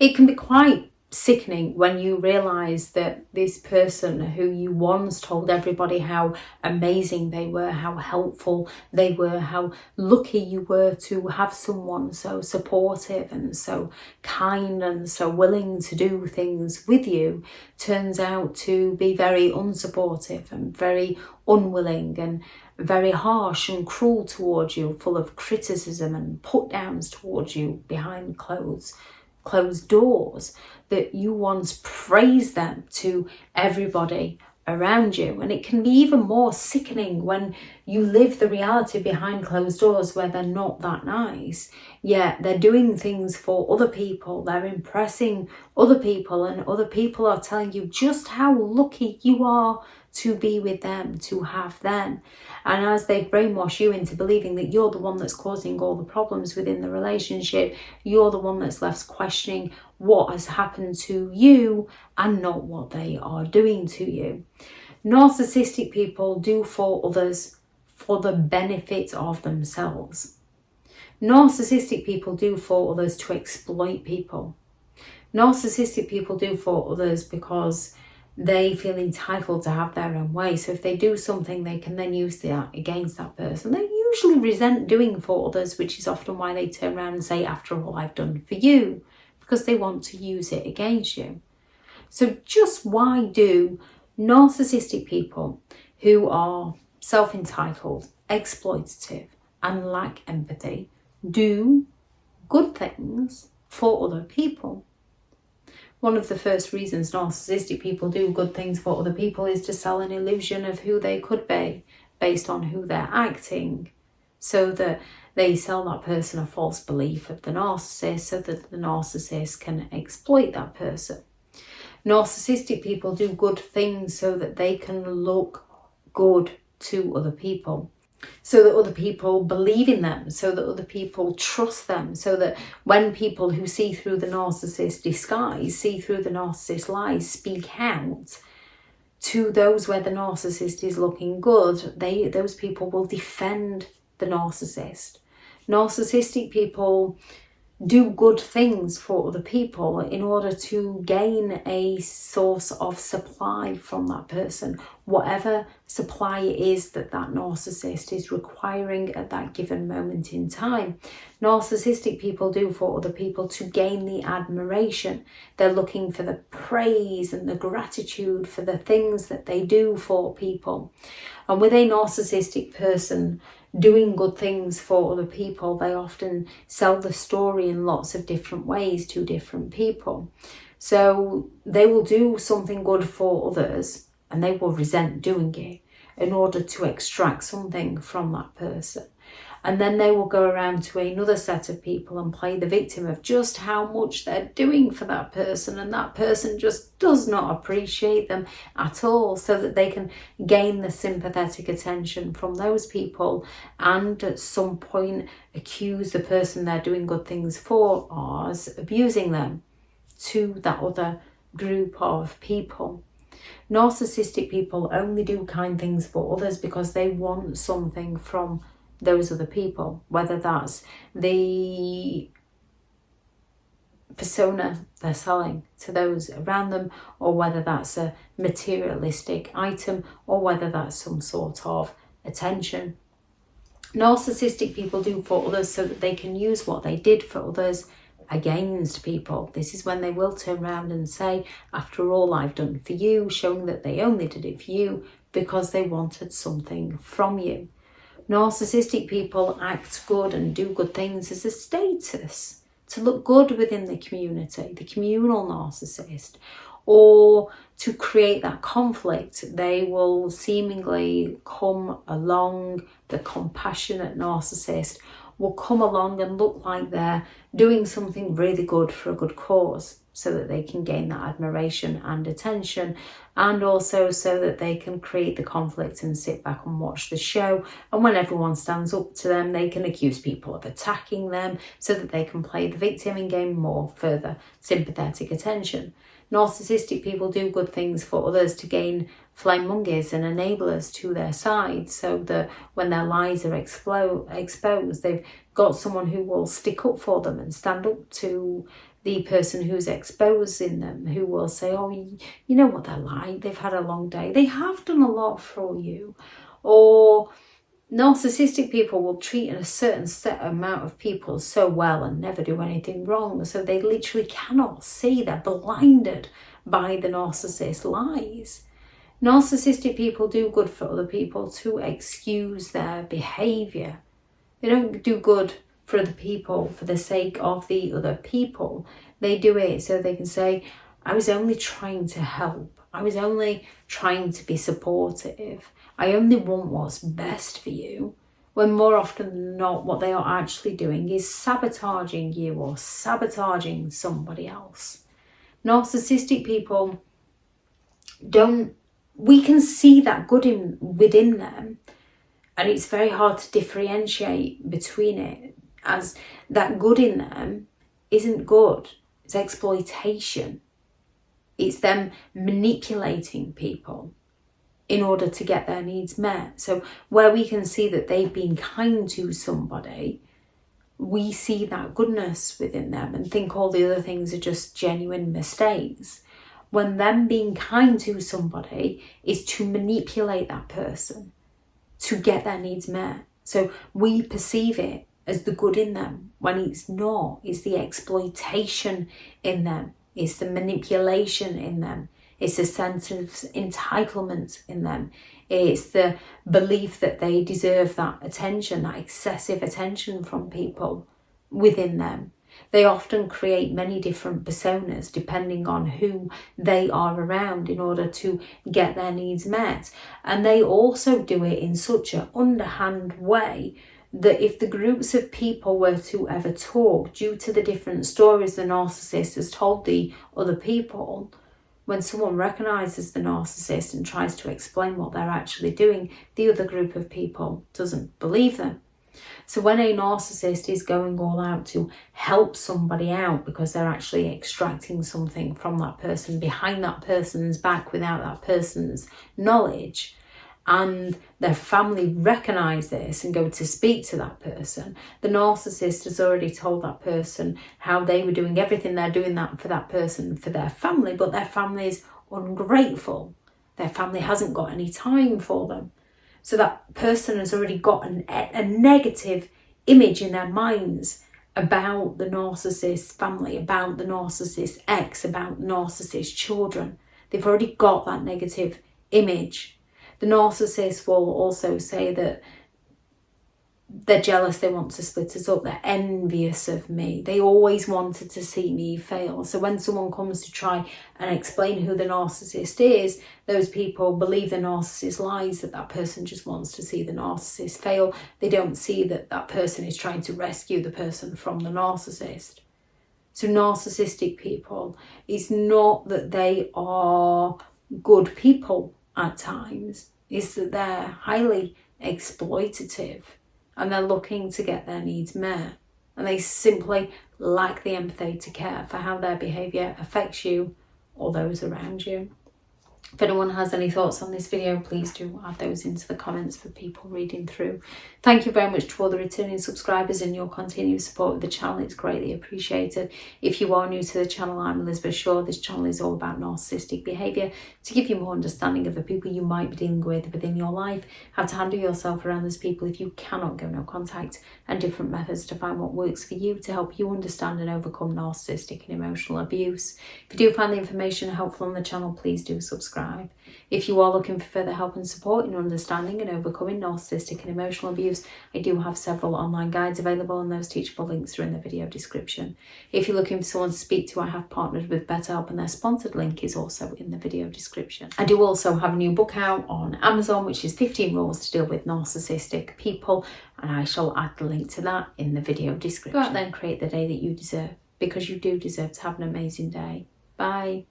It can be quite sickening when you realise that this person who you once told everybody how amazing they were, how helpful they were, how lucky you were to have someone so supportive and so kind and so willing to do things with you, turns out to be very unsupportive and very unwilling and very harsh and cruel towards you, full of criticism and put downs towards you behind closed doors, that you once praised them to everybody around you. And it can be even more sickening when you live the reality behind closed doors where they're not that nice, yet they're doing things for other people, they're impressing other people, and other people are telling you just how lucky you are to be with them, to have them. And as they brainwash you into believing that you're the one that's causing all the problems within the relationship, you're the one that's left questioning what has happened to you and not what they are doing to you. Narcissistic people do for others for the benefit of themselves. Narcissistic people do for others to exploit people. Narcissistic people do for others because they feel entitled to have their own way. So if they do something, they can then use that against that person. They usually resent doing for others, which is often why they turn around and say, after all I've done for you, because they want to use it against you. So just why do narcissistic people who are self-entitled, exploitative, and lack empathy do good things for other people? One of the first reasons narcissistic people do good things for other people is to sell an illusion of who they could be based on who they're acting, so that they sell that person a false belief of the narcissist so that the narcissist can exploit that person. Narcissistic people do good things so that they can look good to other people, so that other people believe in them, so that other people trust them, so that when people who see through the narcissist disguise, see through the narcissist lies, speak out to those where the narcissist is looking good, those people will defend the narcissist. Narcissistic people do good things for other people in order to gain a source of supply from that person, whatever supply it is that that narcissist is requiring at that given moment in time. Narcissistic people do for other people to gain the admiration. They're looking for the praise and the gratitude for the things that they do for people. And with a narcissistic person doing good things for other people, they often sell the story in lots of different ways to different people. So they will do something good for others and they will resent doing it in order to extract something from that person. And then they will go around to another set of people and play the victim of just how much they're doing for that person, and that person just does not appreciate them at all, so that they can gain the sympathetic attention from those people and at some point accuse the person they're doing good things for as abusing them to that other group of people. Narcissistic people only do kind things for others because they want something from those other people, whether that's the persona they're selling to those around them, or whether that's a materialistic item, or whether that's some sort of attention. Narcissistic people do for others so that they can use what they did for others against people. This is when they will turn around and say, after all I've done for you, showing that they only did it for you because they wanted something from you. Narcissistic people act good and do good things as a status, to look good within the community, the communal narcissist, or to create that conflict. They will seemingly come along, the compassionate narcissist will come along and look like they're doing something really good for a good cause, so that they can gain that admiration and attention, and also so that they can create the conflict and sit back and watch the show. And when everyone stands up to them, they can accuse people of attacking them so that they can play the victim and gain more further sympathetic attention. Narcissistic people do good things for others to gain flamemongers and enablers to their side, so that when their lies are exposed, they've got someone who will stick up for them and stand up to the person who's exposing them, who will say, oh, you know what they're like, they've had a long day, they have done a lot for you. Or narcissistic people will treat a certain set amount of people so well and never do anything wrong, so they literally cannot see, they're blinded by the narcissist lies. Narcissistic people do good for other people to excuse their behaviour. They don't do good for other people for the sake of the other people. They do it so they can say, I was only trying to help. I was only trying to be supportive. I only want what's best for you. When more often than not, what they are actually doing is sabotaging you or sabotaging somebody else. Narcissistic people we can see that good within them, and it's very hard to differentiate between it, as that good in them isn't good. It's exploitation. It's them manipulating people in order to get their needs met. So where we can see that they've been kind to somebody, we see that goodness within them and think all the other things are just genuine mistakes. When them being kind to somebody is to manipulate that person to get their needs met. So we perceive it as the good in them when it's not. It's the exploitation in them. It's the manipulation in them. It's the sense of entitlement in them. It's the belief that they deserve that attention, that excessive attention from people within them. They often create many different personas depending on who they are around in order to get their needs met. And they also do it in such an underhand way that if the groups of people were to ever talk, due to the different stories the narcissist has told the other people, when someone recognises the narcissist and tries to explain what they're actually doing, the other group of people doesn't believe them. So when a narcissist is going all out to help somebody out because they're actually extracting something from that person behind that person's back without that person's knowledge, and their family recognise this and go to speak to that person, the narcissist has already told that person how they were doing everything they're doing that for that person, for their family, but their family is ungrateful. Their family hasn't got any time for them. So that person has already got a negative image in their minds about the narcissist family, about the narcissist ex, about narcissist children. They've already got that negative image. The narcissist will also say that they're jealous, they want to split us up, they're envious of me, they always wanted to see me fail. So when someone comes to try and explain who the narcissist is, those people believe the narcissist lies, that that person just wants to see the narcissist fail. They don't see that that person is trying to rescue the person from the narcissist. So narcissistic people, it's not that they are good people at times, it's that they're highly exploitative and they're looking to get their needs met, and they simply lack the empathy to care for how their behaviour affects you or those around you. If anyone has any thoughts on this video, please do add those into the comments for people reading through. Thank you very much to all the returning subscribers and your continued support of the channel. It's greatly appreciated. If you are new to the channel, I'm Elizabeth Shaw. This channel is all about narcissistic behaviour to give you more understanding of the people you might be dealing with within your life, how to handle yourself around those people if you cannot go no contact, and different methods to find what works for you to help you understand and overcome narcissistic and emotional abuse. If you do find the information helpful on the channel, please do subscribe. If you are looking for further help and support in understanding and overcoming narcissistic and emotional abuse, I do have several online guides available, and those teachable links are in the video description. If you're looking for someone to speak to, I have partnered with BetterHelp, and their sponsored link is also in the video description. I do also have a new book out on Amazon, which is 15 Rules to Deal with Narcissistic People, and I shall add the link to that in the video description. Go out there and create the day that you deserve, because you do deserve to have an amazing day. Bye.